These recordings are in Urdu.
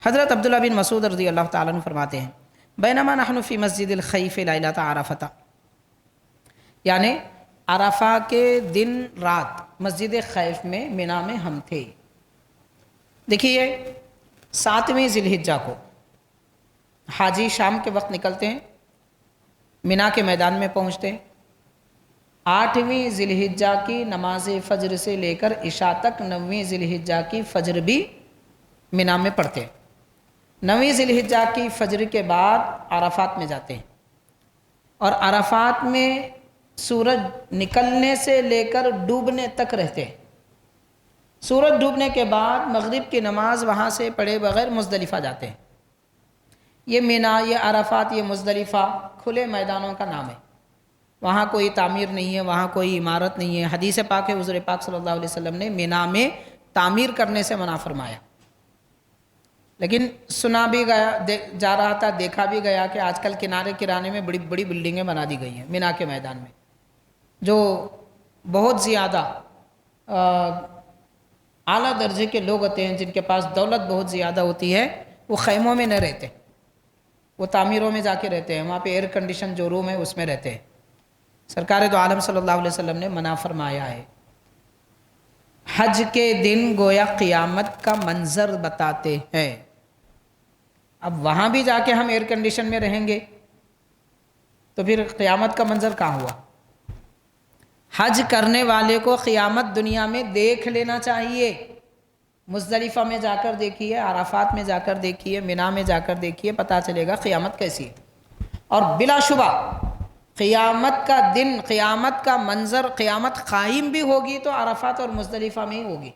حضرت عبداللہ بن مسعود رضی اللہ تعالیٰ عنہ فرماتے ہیں بینما نحن فی مسجد الخیف لیلۃ عرفہ، یعنی عرفہ کے دن رات مسجد خیف میں مینا میں ہم تھے۔ دیکھیے 7ویں ذی الحجہ کو حاجی شام کے وقت نکلتے ہیں، مینا کے میدان میں پہنچتے ہیں، 8ویں ذی الحجہ کی نماز فجر سے لے کر عشاء تک 9ویں ذی الحجہ کی فجر بھی مینا میں پڑھتے ہیں۔ 9ویں ذی الحجہ کی فجر کے بعد عرفات میں جاتے ہیں، اور عرفات میں سورج نکلنے سے لے کر ڈوبنے تک رہتے ہیں۔ سورج ڈوبنے کے بعد مغرب کی نماز وہاں سے پڑھے بغیر مزدلفہ جاتے ہیں۔ یہ مینا، یہ عرفات، یہ مزدلفہ کھلے میدانوں کا نام ہے، وہاں کوئی تعمیر نہیں ہے، وہاں کوئی عمارت نہیں ہے۔ حدیث پاک ہے، حضور پاک صلی اللہ علیہ وسلم نے مینا میں تعمیر کرنے سے منع فرمایا، لیکن سنا بھی گیا، جا رہا تھا، دیکھا بھی گیا کہ آج کل کنارے کرانے میں بڑی بڑی بلڈنگیں بنا دی گئی ہیں مینا کے میدان میں، جو بہت زیادہ اعلیٰ درجے کے لوگ ہوتے ہیں، جن کے پاس دولت بہت زیادہ ہوتی ہے، وہ خیموں میں نہ رہتے، وہ تعمیروں میں جا کے رہتے ہیں، وہاں پہ ایئر کنڈیشن جو روم ہے اس میں رہتے ہیں۔ سرکار دو عالم صلی اللہ علیہ وسلم نے منع فرمایا ہے۔ حج کے دن گویا قیامت کا منظر بتاتے ہیں، اب وہاں بھی جا کے ہم ایئر کنڈیشن میں رہیں گے تو پھر قیامت کا منظر کہاں ہوا؟ حج کرنے والے کو قیامت دنیا میں دیکھ لینا چاہیے۔ مزدلفہ میں جا کر دیکھیے، عرفات میں جا کر دیکھیے، مینا میں جا کر دیکھیے، پتہ چلے گا قیامت کیسی ہے۔ اور بلا شبہ قیامت کا دن، قیامت کا منظر، قیامت قائم بھی ہوگی تو عرفات اور مزدلفہ میں ہی ہوگی۔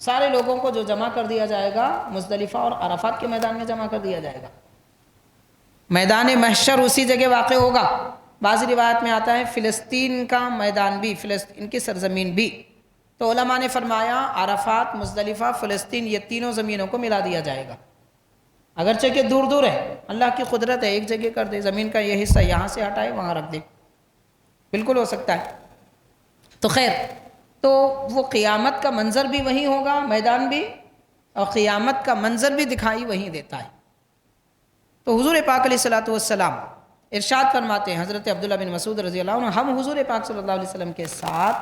سارے لوگوں کو جو جمع کر دیا جائے گا مزدلفہ اور عرفات کے میدان میں جمع کر دیا جائے گا۔ میدان محشر اسی جگہ واقع ہوگا۔ بعض روایت میں آتا ہے فلسطین کا میدان بھی، فلسطین کی سرزمین بھی، تو علماء نے فرمایا عرفات، مزدلفہ، فلسطین، یہ تینوں زمینوں کو ملا دیا جائے گا، اگرچہ کہ دور دور ہے، اللہ کی قدرت ہے، ایک جگہ کر دے، زمین کا یہ حصہ یہاں سے ہٹائے وہاں رکھ دے، بالکل ہو سکتا ہے۔ تو خیر، تو وہ قیامت کا منظر بھی وہیں ہوگا، میدان بھی، اور قیامت کا منظر بھی دکھائی وہیں دیتا ہے۔ تو حضور پاک علیہ الصلوۃ والسلام ارشاد فرماتے ہیں، حضرت عبداللہ بن مسعود رضی اللہ عنہ، ہم حضور پاک صلی اللہ علیہ وسلم کے ساتھ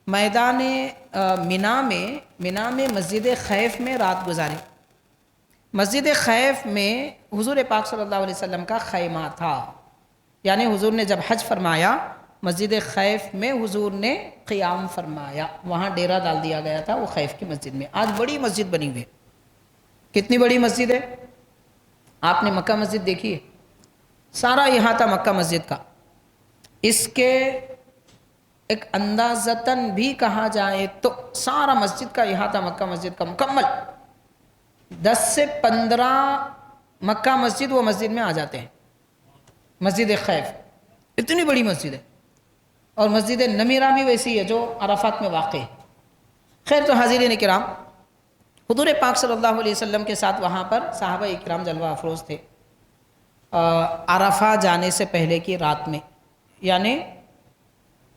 میدان مینا میں مسجد خیف میں رات گزاری۔ مسجد خیف میں حضور پاک صلی اللہ علیہ وسلم کا خیمہ تھا، یعنی حضور نے جب حج فرمایا مسجد خیف میں حضور نے قیام فرمایا، وہاں ڈیرا ڈال دیا گیا تھا وہ خیف کی مسجد میں۔ آج بڑی مسجد بنی ہوئی ہے، کتنی بڑی مسجد ہے؟ آپ نے مکہ مسجد دیکھی ہے؟ سارا احاطہ مکہ مسجد کا، اس کے ایک اندازتاً بھی کہا جائے تو سارا مسجد کا احاطہ مکہ مسجد کا مکمل 10 سے 15 مکہ مسجد وہ مسجد میں آ جاتے ہیں۔ مسجد خیف اتنی بڑی مسجد ہے، اور مسجد نمیرہ بھی ویسی ہے جو عرفات میں واقع ہے۔ خیر، تو حاضرین کرام، حضور پاک صلی اللہ علیہ وسلم کے ساتھ وہاں پر صحابہ اکرام جلوہ افروز تھے۔ عرفہ جانے سے پہلے کی رات میں، یعنی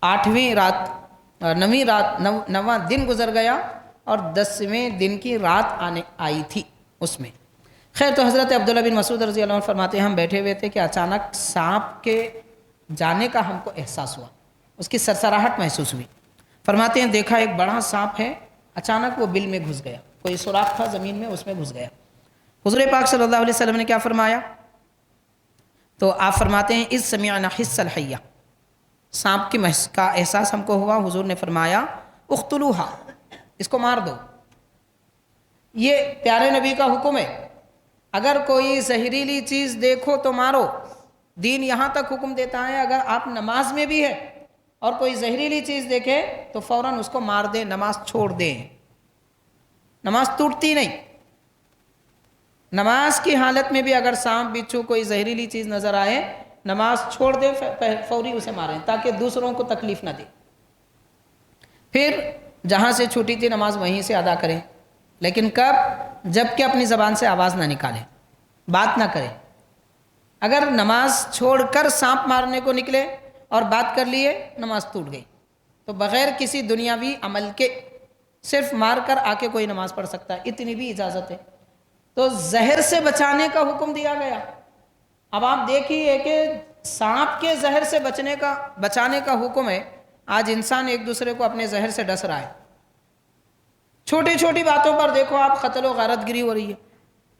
8ویں رات، 9ویں رات، 9واں دن گزر گیا اور 10ویں دن کی رات آئی تھی اس میں۔ خیر، تو حضرت عبداللہ بن مسعود رضی اللہ عنہ فرماتے ہیں ہم بیٹھے ہوئے تھے کہ اچانک سانپ کے جانے کا ہم کو احساس ہوا، اس کی سرسراہٹ محسوس ہوئی۔ فرماتے ہیں دیکھا ایک بڑا سانپ ہے، اچانک وہ بل میں گھس گیا، کوئی سوراخ تھا زمین میں، اس میں گھس گیا۔ حضور پاک صلی اللہ علیہ وسلم نے کیا فرمایا؟ تو آپ فرماتے ہیں اذ سمعنا حس الحیہ، سانپ کی محس کا احساس ہم کو ہوا، حضور نے فرمایا اقتلوہا، اس کو مار دو۔ یہ پیارے نبی کا حکم ہے، اگر کوئی زہریلی چیز دیکھو تو مارو۔ دین یہاں تک حکم دیتا ہے اگر آپ نماز میں بھی ہے اور کوئی زہریلی چیز دیکھے تو فوراً اس کو مار دیں، نماز چھوڑ دیں، نماز ٹوٹتی نہیں۔ نماز کی حالت میں بھی اگر سانپ بچھو کوئی زہریلی چیز نظر آئے، نماز چھوڑ دیں، فوری اسے ماریں تاکہ دوسروں کو تکلیف نہ دے۔ پھر جہاں سے چھوٹی تھی نماز وہیں سے ادا کریں، لیکن کب؟ جب کہ اپنی زبان سے آواز نہ نکالیں، بات نہ کریں۔ اگر نماز چھوڑ کر سانپ مارنے کو نکلے اور بات کر لیے، نماز ٹوٹ گئی۔ تو بغیر کسی دنیاوی عمل کے صرف مار کر آ کے کوئی نماز پڑھ سکتا ہے، اتنی بھی اجازت ہے۔ تو زہر سے بچانے کا حکم دیا گیا۔ اب آپ دیکھیے کہ سانپ کے زہر سے بچانے کا حکم ہے، آج انسان ایک دوسرے کو اپنے زہر سے ڈس رہا ہے۔ چھوٹی چھوٹی باتوں پر دیکھو آپ قتل و غارت گری ہو رہی ہے،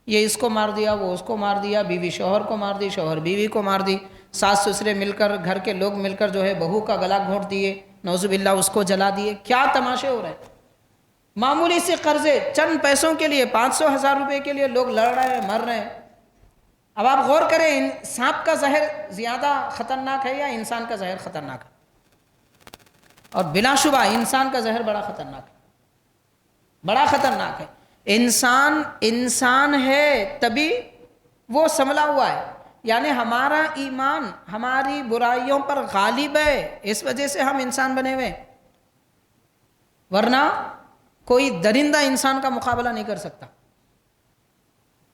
یہ اس کو مار دیا، وہ اس کو مار دیا، بیوی شوہر کو مار دی، شوہر بیوی کو مار دی، ساس سسرے مل کر، گھر کے لوگ مل کر جو ہے بہو کا گلا گھونٹ دیے، نعوذ باللہ اس کو جلا دیے۔ کیا تماشے ہو رہے ہیں! معمولی سے قرضے، چند پیسوں کے لیے، 500,000 روپے کے لیے لوگ لڑ رہے ہیں، مر رہے ہیں۔ اب آپ غور کریں، سانپ کا زہر زیادہ خطرناک ہے یا انسان کا زہر خطرناک ہے؟ اور بلا شبہ انسان کا زہر بڑا خطرناک ہے، بڑا خطرناک ہے۔ انسان ہے تبھی وہ سنبھلا ہوا ہے، یعنی ہمارا ایمان ہماری برائیوں پر غالب ہے، اس وجہ سے ہم انسان بنے ہوئے، ورنہ کوئی درندہ انسان کا مقابلہ نہیں کر سکتا،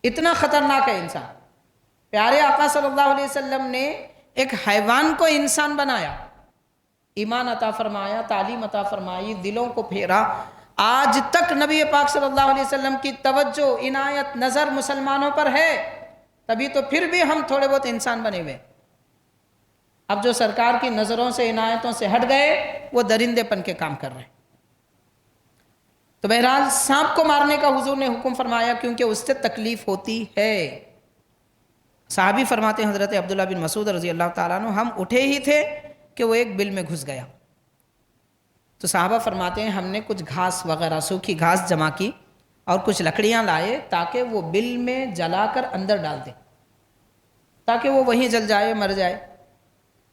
اتنا خطرناک ہے انسان۔ پیارے آقا صلی اللہ علیہ وسلم نے ایک حیوان کو انسان بنایا، ایمان عطا فرمایا، تعلیم عطا فرمائی، دلوں کو پھیرا۔ آج تک نبی پاک صلی اللہ علیہ وسلم کی توجہ، عنایت، نظر مسلمانوں پر ہے، تبھی تو پھر بھی ہم تھوڑے بہت انسان بنے ہوئے۔ اب جو سرکار کی نظروں سے، عنایتوں سے ہٹ گئے، وہ درندے پن کے کام کر رہے ہیں۔ تو بہرحال سانپ کو مارنے کا حضور نے حکم فرمایا، کیونکہ اس سے تکلیف ہوتی ہے۔ صحابی فرماتے ہیں حضرت عبداللہ بن مسعود رضی اللہ تعالیٰ عنہ، ہم اٹھے ہی تھے کہ وہ ایک بل میں گھس گیا۔ تو صحابہ فرماتے ہیں ہم نے کچھ گھاس وغیرہ، سوکھی گھاس جمع کی اور کچھ لکڑیاں لائے تاکہ وہ بل میں جلا کر اندر ڈال دیں، تاکہ وہ وہیں جل جائے، مر جائے،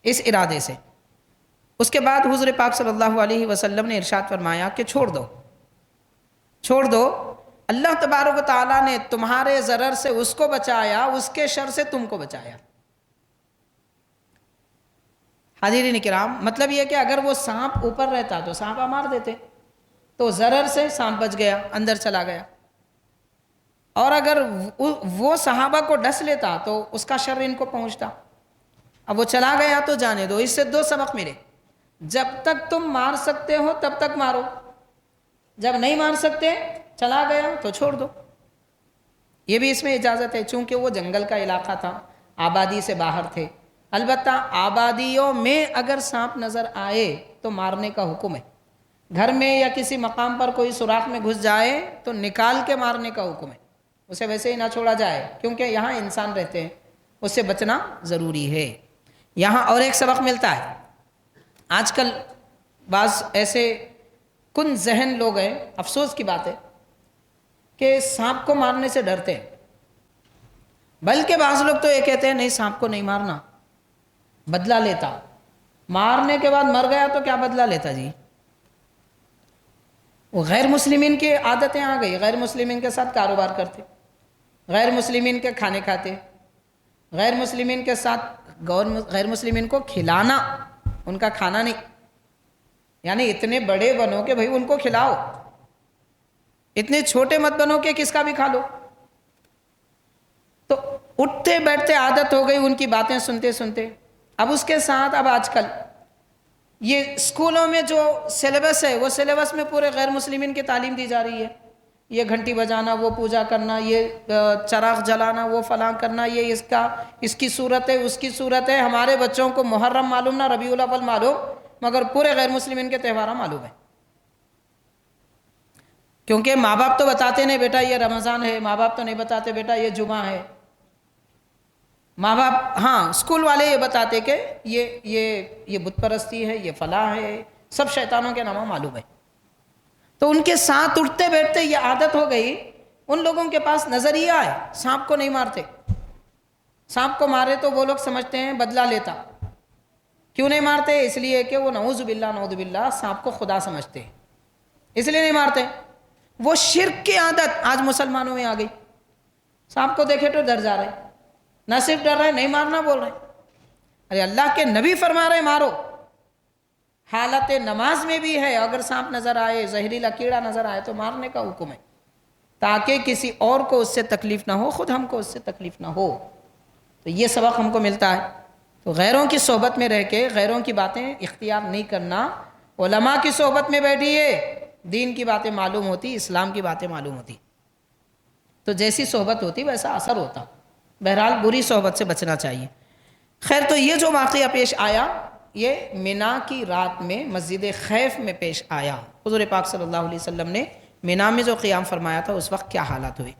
اس ارادے سے۔ اس کے بعد حضور پاک صلی اللہ علیہ وسلم نے ارشاد فرمایا کہ چھوڑ دو، اللہ تبارک و تعالیٰ نے تمہارے ضرر سے اس کو بچایا، اس کے شر سے تم کو بچایا۔ حاضرین کرام، مطلب یہ کہ اگر وہ سانپ اوپر رہتا تو سانپا مار دیتے، تو ضرر سے سانپ بچ گیا، اندر چلا گیا۔ اور اگر وہ صحابہ کو ڈس لیتا تو اس کا شر ان کو پہنچتا۔ اب وہ چلا گیا تو جانے دو۔ اس سے دو سبق ملے، جب تک تم مار سکتے ہو تب تک مارو، جب نہیں مار سکتے، چلا گیا تو چھوڑ دو۔ یہ بھی اس میں اجازت ہے، چونکہ وہ جنگل کا علاقہ تھا، آبادی سے باہر تھے۔ البتہ آبادیوں میں اگر سانپ نظر آئے تو مارنے کا حکم ہے۔ گھر میں یا کسی مقام پر کوئی سوراخ میں گھس جائے تو نکال کے مارنے کا حکم ہے، اسے ویسے ہی نہ چھوڑا جائے، کیونکہ یہاں انسان رہتے ہیں، اس سے بچنا ضروری ہے۔ یہاں اور ایک سبق ملتا ہے، آج کل بعض ایسے کن ذہن لوگ ہیں، افسوس کی بات ہے کہ سانپ کو مارنے سے ڈرتے ہیں، بلکہ بعض لوگ تو یہ کہتے ہیں نہیں سانپ کو نہیں مارنا، بدلہ لیتا، مارنے کے بعد مر گیا تو کیا بدلہ لیتا جی؟ وہ غیر مسلمین کی عادتیں آ گئی، غیر مسلمین کے ساتھ کاروبار کرتے، غیر مسلمین کے کھانے کھاتے، غیر مسلمین کے ساتھ غیر مسلمین کو کھلانا، ان کا کھانا نہیں، یعنی اتنے بڑے بنو کہ بھئی ان کو کھلاؤ، اتنے چھوٹے مت بنو کہ کس کا بھی کھا لو۔ تو اٹھتے بیٹھتے عادت ہو گئی ان کی باتیں سنتے سنتے۔ اب اس کے ساتھ اب آج کل یہ اسکولوں میں جو سلیبس ہے، وہ سلیبس میں پورے غیر مسلمین کی تعلیم دی جا رہی ہے، یہ گھنٹی بجانا، وہ پوجا کرنا، یہ چراغ جلانا، وہ فلاں کرنا، یہ اس کی صورت ہے، اس کی صورت ہے۔ ہمارے بچوں کو محرم معلوم نہ ربیع الاول معلوم، مگر پورے غیر مسلمین کے تہوار معلوم ہے، کیونکہ ماں باپ تو بتاتے نہیں بیٹا یہ رمضان ہے، ماں باپ تو نہیں بتاتے بیٹا یہ جمعہ ہے، ماں باپ ہاں اسکول والے یہ بتاتے کہ یہ بت پرستی ہے، یہ فلاں ہے، سب شیطانوں کے ناموں معلوم ہے۔ تو ان کے ساتھ اٹھتے بیٹھتے یہ عادت ہو گئی، ان لوگوں کے پاس نظریہ ہے سانپ کو نہیں مارتے، سانپ کو مارے تو وہ لوگ سمجھتے ہیں بدلہ لیتا۔ کیوں نہیں مارتے؟ اس لیے کہ وہ نعوذ باللہ سانپ کو خدا سمجھتے ہیں، اس لیے نہیں مارتے۔ وہ شرک کی عادت آج مسلمانوں میں آ گئی، سانپ کو دیکھے تو ڈر جا رہے، نہ صرف ڈر رہے، نہیں مارنا بول رہے۔ ارے اللہ کے نبی فرما رہے مارو، حالت نماز میں بھی ہے، اگر سانپ نظر آئے، زہریلا کیڑا نظر آئے تو مارنے کا حکم ہے، تاکہ کسی اور کو اس سے تکلیف نہ ہو، خود ہم کو اس سے تکلیف نہ ہو۔ تو یہ سبق ہم کو ملتا ہے۔ تو غیروں کی صحبت میں رہ کے غیروں کی باتیں اختیار نہیں کرنا، علماء کی صحبت میں بیٹھیے، دین کی باتیں معلوم ہوتی، اسلام کی باتیں معلوم ہوتی۔ تو تو جیسی صحبت ہوتی ویسا اثر ہوتا. بہرحال بری صحبت سے بچنا چاہیے. خیر تو یہ جو واقعہ پیش آیا یہ منا کی رات میں مسجد خیف میں پیش آیا. حضور پاک صلی اللہ علیہ وسلم نے منا میں جو قیام فرمایا تھا اس وقت کیا حالات ہوئی.